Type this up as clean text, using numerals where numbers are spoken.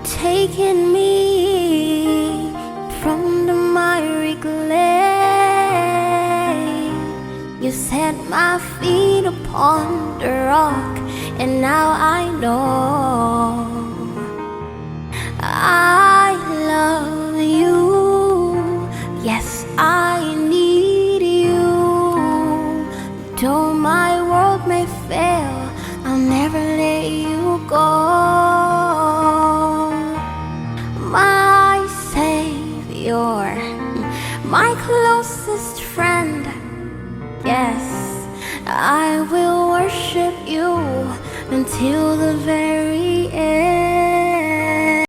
taken me from the miry clay. You set my feet upon the rock, and now I know I love you. Yes, I need you. Though my world may fail, I'll never let you go. My savior, my closest friend. Yes, I will worship you until the very